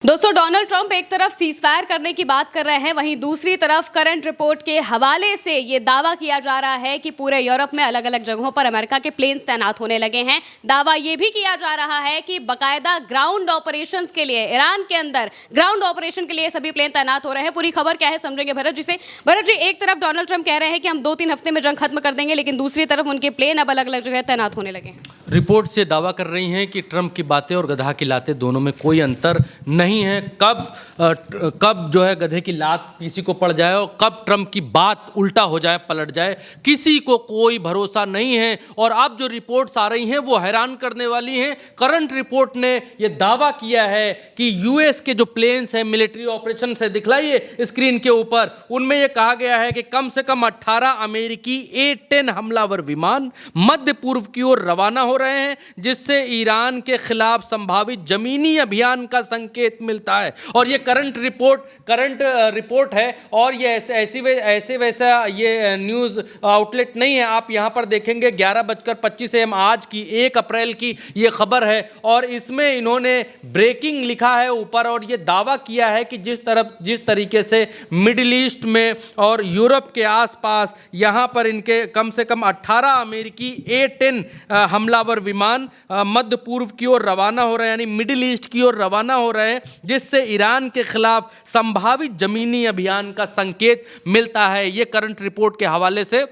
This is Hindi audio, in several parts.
दोस्तों, डोनाल्ड ट्रंप एक तरफ सीजफायर करने की बात कर रहे हैं, वहीं दूसरी तरफ करंट रिपोर्ट के हवाले से ये दावा किया जा रहा है कि पूरे यूरोप में अलग अलग जगहों पर अमेरिका के प्लेन्स तैनात होने लगे हैं। दावा ये भी किया जा रहा है कि बकायदा ग्राउंड ऑपरेशंस के लिए ईरान के अंदर ग्राउंड ऑपरेशन के लिए सभी प्लेन तैनात हो रहे हैं। पूरी खबर क्या है समझेंगे भरत जी से। भरत जी, एक तरफ डोनाल्ड ट्रंप कह रहे हैं कि हम 2-3 हफ्ते में जंग खत्म कर देंगे, लेकिन दूसरी तरफ उनके प्लेन अब अलग अलग जगह तैनात होने लगे हैं। रिपोर्ट से दावा कर रही हैं कि ट्रंप की बातें और गधा की लातें दोनों में कोई अंतर नहीं है। कब जो है गधे की लात किसी को पड़ जाए और कब ट्रंप की बात उल्टा हो जाए, पलट जाए, किसी को कोई भरोसा नहीं है। और अब जो रिपोर्ट्स आ रही हैं वो हैरान करने वाली हैं। करंट रिपोर्ट ने ये दावा किया है कि यूएस के जो प्लेन्स हैं, मिलिट्री ऑपरेशन से दिखलाइए स्क्रीन के ऊपर, उनमें यह कहा गया है कि कम से कम 18 अमेरिकी A-10 हमलावर विमान मध्य पूर्व की ओर रवाना हो रहे हैं, जिससे ईरान के खिलाफ संभावित जमीनी अभियान का संकेत मिलता है। और ये करंट रिपोर्ट है और ये ऐसे वैसा ये न्यूज़ आउटलेट नहीं है। आप यहाँ पर देखेंगे 11:25 AM आज की 1 अप्रैल की ये खबर है और इसमें इन्होंने ब्रेकिंग लिखा है ऊपर और ये दावा किया है कि जिस तरीके से मिडिल ईस्ट में और यूरोप के आसपास यहाँ पर इनके कम से कम 18 अमेरिकी A-10 हमलावर विमान मध्य पूर्व की ओर रवाना हो रहे हैं, यानी मिडिल ईस्ट की ओर रवाना हो रहे हैं, जिससे ईरान के खिलाफ संभावित जमीनी अभियान का संकेत मिलता है। ये करंट रिपोर्ट के हवाले से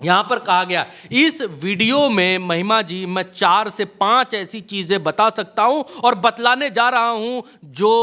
यहाँ पर कहा गया। इस वीडियो में महिमा जी मैं 4 से 5 ऐसी चीज़ें बता सकता हूँ और बतलाने जा रहा हूँ जो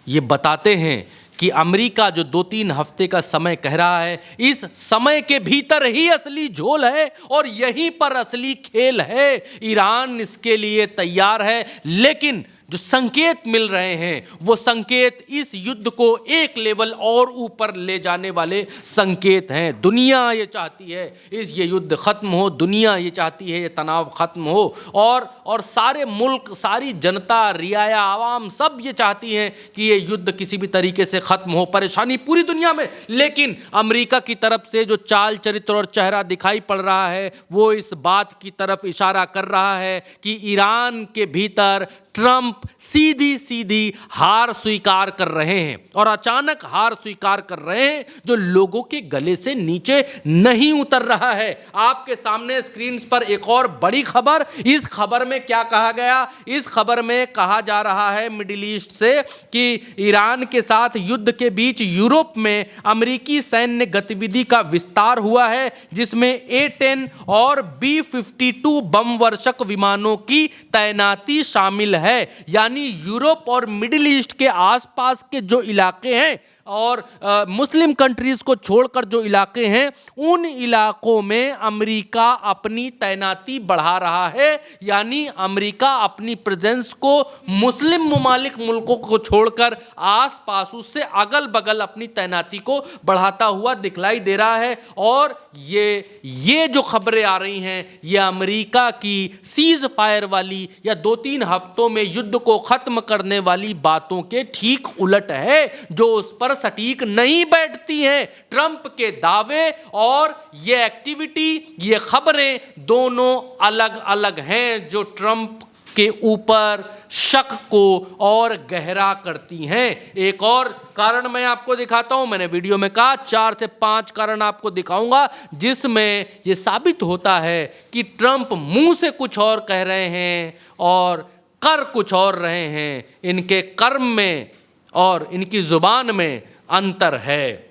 ये बताते हैं कि अमेरिका जो 2-3 हफ्ते का समय कह रहा है, इस समय के भीतर ही असली झोल है और यहीं पर असली खेल है। ईरान इसके लिए तैयार है, लेकिन जो संकेत मिल रहे हैं वो संकेत इस युद्ध को एक लेवल और ऊपर ले जाने वाले संकेत हैं। दुनिया ये चाहती है ये युद्ध खत्म हो, दुनिया ये चाहती है ये तनाव खत्म हो और सारे मुल्क, सारी जनता, रियाया, आवाम सब ये चाहती हैं कि ये युद्ध किसी भी तरीके से खत्म हो। परेशानी पूरी दुनिया में, लेकिन अमेरिका की तरफ से जो चाल चरित्र और चेहरा दिखाई पड़ रहा है वो इस बात की तरफ इशारा कर रहा है कि ईरान के भीतर ट्रंप सीधी सीधी हार स्वीकार कर रहे हैं और अचानक हार स्वीकार कर रहे हैं जो लोगों के गले से नीचे नहीं उतर रहा है। आपके सामने स्क्रीन पर एक और बड़ी खबर। इस खबर में क्या कहा गया? इस खबर में कहा जा रहा है मिडिल ईस्ट से कि ईरान के साथ युद्ध के बीच यूरोप में अमेरिकी सैन्य गतिविधि का विस्तार हुआ है, जिसमें A-10 और B-52 बम वर्षक विमानों की तैनाती शामिल है। यानी यूरोप और मिडिल ईस्ट के आसपास के जो इलाके हैं और मुस्लिम कंट्रीज को छोड़कर जो इलाके हैं, उन इलाकों में अमेरिका अपनी तैनाती बढ़ा रहा है। यानी अमेरिका अपनी प्रेजेंस को मुस्लिम ममालिक मुल्कों को छोड़कर आसपास, उससे अगल बगल अपनी तैनाती को बढ़ाता हुआ दिखलाई दे रहा है। और ये जो खबरें आ रही हैं ये अमेरिका की सीज फायर वाली या 2-3 हफ्तों में युद्ध को खत्म करने वाली बातों के ठीक उलट है, जो उस पर सटीक नहीं बैठती हैं। ट्रंप के दावे और ये एक्टिविटी, ये खबरें दोनों अलग अलग हैं, जो ट्रंप के ऊपर शक को और गहरा करती हैं। एक और कारण मैं आपको दिखाता हूं। मैंने वीडियो में कहा 4 से 5 कारण आपको दिखाऊंगा जिसमें यह साबित होता है कि ट्रंप मुंह से कुछ और कह रहे हैं और कर कुछ और रहे हैं। इनके कर्म में और इनकी जुबान में अंतर है,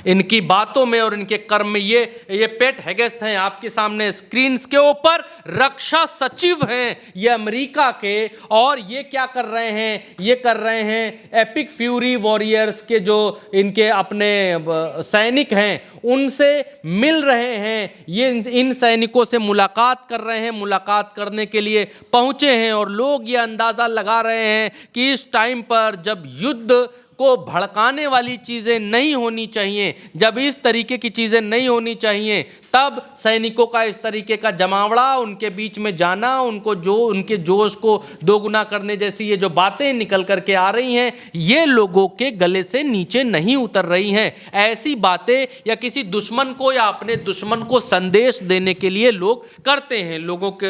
इनकी बातों में और इनके कर्म में। ये पेट हेगेस्ट हैं आपके सामने स्क्रीन के ऊपर, रक्षा सचिव हैं ये अमेरिका के, और ये क्या कर रहे हैं? ये कर रहे हैं एपिक फ्यूरी वॉरियर्स के जो इनके अपने सैनिक हैं उनसे मिल रहे हैं। ये इन सैनिकों से मुलाकात कर रहे हैं, मुलाकात करने के लिए पहुंचे हैं और लोग ये अंदाज़ा लगा रहे हैं कि इस टाइम पर जब युद्ध को भड़काने वाली चीज़ें नहीं होनी चाहिए, जब इस तरीके की चीज़ें नहीं होनी चाहिए, तब सैनिकों का इस तरीके का जमावड़ा, उनके बीच में जाना, उनको जो उनके जोश को दोगुना करने जैसी ये जो बातें निकल करके आ रही हैं, ये लोगों के गले से नीचे नहीं उतर रही हैं। ऐसी बातें या किसी दुश्मन को या अपने दुश्मन को संदेश देने के लिए लोग करते हैं, लोगों के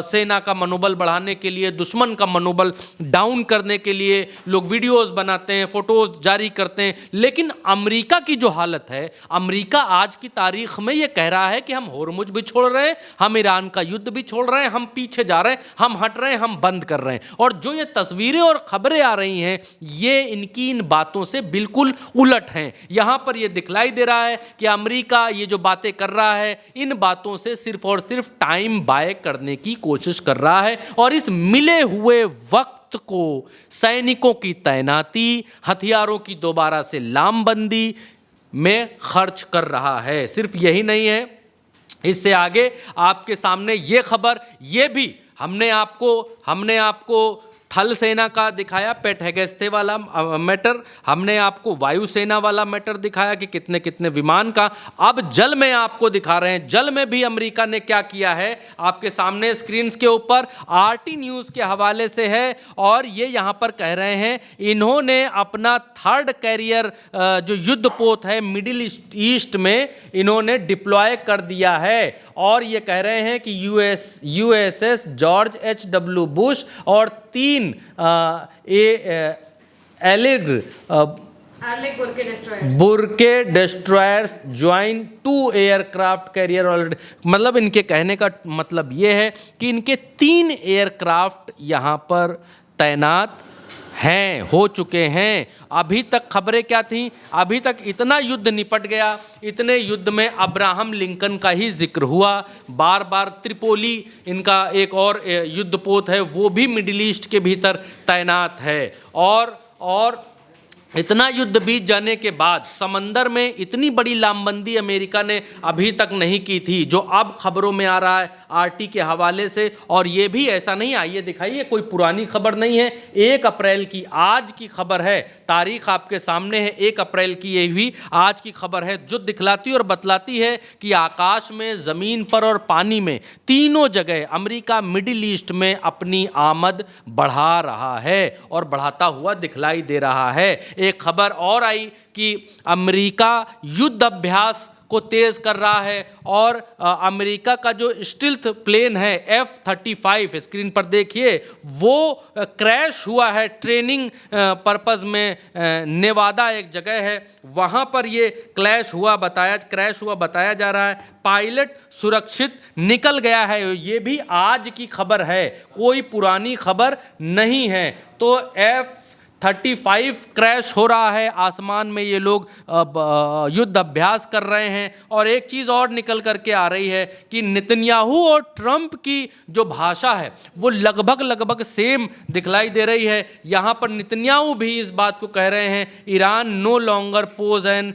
सेना का मनोबल बढ़ाने के लिए, दुश्मन का मनोबल डाउन करने के लिए लोग वीडियोस बनाते हैं, फोटोज जारी करते हैं। लेकिन अमेरिका की जो हालत है, अमेरिका आज की तारीख में ये कह रहा है कि हम होर्मुज भी छोड़ रहे हैं, हम ईरान का युद्ध भी छोड़ रहे हैं, हम पीछे जा रहे हैं, हम हट रहे हैं, हम बंद कर रहे हैं। और जो ये तस्वीरें और खबरें आ रही हैं, ये इनकी इन बातों से बिल्कुल उलट हैं। यहां पर ये दिखलाई दे रहा है कि अमेरिका ये जो बातें कर रहा है, इन बातों से सिर्फ और सिर्फ टाइम बाय करने की कोशिश कर रहा है और इस मिले हुए वक्त को सैनिकों की तैनाती, हथियारों की दोबारा से लामबंदी में खर्च कर रहा है। सिर्फ यही नहीं है, इससे आगे आपके सामने ये खबर, ये भी हमने आपको थल सेना का दिखाया, पेट हेगेस्थे वाला मैटर, हमने आपको वायुसेना वाला मैटर दिखाया कि कितने कितने विमान का। अब जल में आपको दिखा रहे हैं, जल में भी अमेरिका ने क्या किया है, आपके सामने स्क्रीन के ऊपर आरटी न्यूज़ के हवाले से है। और ये यहाँ पर कह रहे हैं, इन्होंने अपना थर्ड कैरियर जो युद्धपोत है मिडिल ईस्ट में इन्होंने डिप्लॉय कर दिया है। और ये कह रहे हैं कि यूएसएस जॉर्ज H.W. बुश और 3 Burke destroyers join 2 aircraft carrier already. मतलब इनके कहने का मतलब ये है कि इनके 3 एयरक्राफ्ट यहाँ पर तैनात हैं, हो चुके हैं। अभी तक खबरें क्या थीं, अभी तक इतना युद्ध निपट गया, इतने युद्ध में अब्राहम लिंकन का ही जिक्र हुआ, बार बार त्रिपोली इनका एक और युद्धपोत है, वो भी मिडिल ईस्ट के भीतर तैनात है। और इतना युद्ध बीत जाने के बाद समंदर में इतनी बड़ी लामबंदी अमेरिका ने अभी तक नहीं की थी, जो अब खबरों में आ रहा है आरटी के हवाले से। और ये भी ऐसा नहीं, आइए दिखाइए, कोई पुरानी खबर नहीं है, 1 अप्रैल की आज की खबर है, तारीख आपके सामने है, 1 अप्रैल की ये भी आज की खबर है, जो दिखलाती और बतलाती है कि आकाश में, ज़मीन पर और पानी में, तीनों जगह अमेरिका मिडिल ईस्ट में अपनी आमद बढ़ा रहा है और बढ़ाता हुआ दिखलाई दे रहा है। एक खबर और आई कि अमेरिका युद्ध अभ्यास को तेज कर रहा है और अमेरिका का जो स्टिल्थ प्लेन है F-35, स्क्रीन पर देखिए, वो क्रैश हुआ है ट्रेनिंग पर्पस में। नेवादा एक जगह है, वहाँ पर ये क्रैश हुआ बताया जा रहा है। पायलट सुरक्षित निकल गया है, ये भी आज की खबर है, कोई पुरानी खबर नहीं है। तो F-35 क्रैश हो रहा है, आसमान में ये लोग युद्ध अभ्यास कर रहे हैं। और एक चीज़ और निकल करके आ रही है कि नेतन्याहू और ट्रंप की जो भाषा है वो लगभग सेम दिखलाई दे रही है। यहाँ पर नेतन्याहू भी इस बात को कह रहे हैं, Iran no longer pose an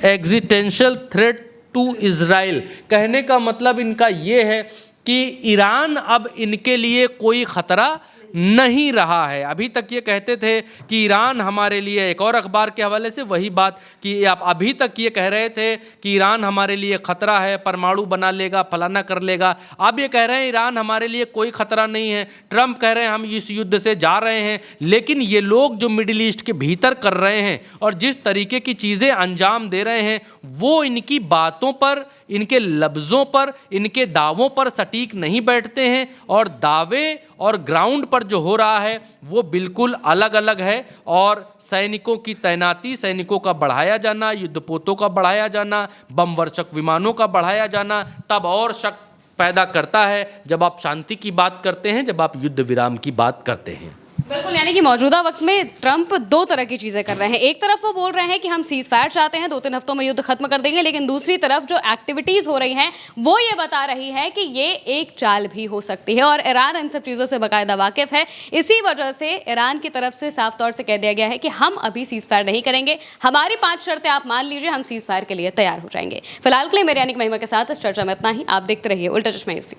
existential threat to Israel. कहने का मतलब इनका ये है कि ईरान अब इनके लिए कोई खतरा नहीं रहा है। अभी तक ये कहते थे कि ईरान हमारे लिए, एक और अखबार के हवाले से वही बात कि आप अभी तक ये कह रहे थे कि ईरान हमारे लिए खतरा है, परमाणु बना लेगा, फलाना कर लेगा। अब ये कह रहे हैं ईरान हमारे लिए कोई खतरा नहीं है। ट्रंप कह रहे हैं हम इस युद्ध से जा रहे हैं। लेकिन ये लोग जो मिडिल ईस्ट के भीतर कर रहे हैं और जिस तरीके की चीज़ें अंजाम दे रहे हैं, वो इनकी बातों पर, इनके लफ्ज़ों पर, इनके दावों पर सटीक नहीं बैठते हैं। और दावे और ग्राउंड पर जो हो रहा है वो बिल्कुल अलग अलग है। और सैनिकों की तैनाती, सैनिकों का बढ़ाया जाना, युद्धपोतों का बढ़ाया जाना, बम वर्षक विमानों का बढ़ाया जाना तब और शक पैदा करता है जब आप शांति की बात करते हैं, जब आप युद्ध विराम की बात करते हैं। बिल्कुल, यानी कि मौजूदा वक्त में ट्रंप 2 तरह की चीज़ें कर रहे हैं। एक तरफ वो बोल रहे हैं कि हम सीज फायर चाहते हैं, 2-3 हफ्तों में युद्ध खत्म कर देंगे, लेकिन दूसरी तरफ जो एक्टिविटीज़ हो रही हैं वो ये बता रही है कि ये एक चाल भी हो सकती है। और ईरान इन सब चीज़ों से बाकायदा वाकिफ़ है। इसी वजह से ईरान की तरफ से साफ तौर से कह दिया गया है कि हम अभी सीज फायर नहीं करेंगे, हमारी 5 शर्तें आप मान लीजिए, हम सीज फायर के लिए तैयार हो जाएंगे। फिलहाल के लिए मेरे यानी कि महिमा के साथ इस चर्चा में इतना ही। आप देखते रहिए उल्टा चश्मा यूसी।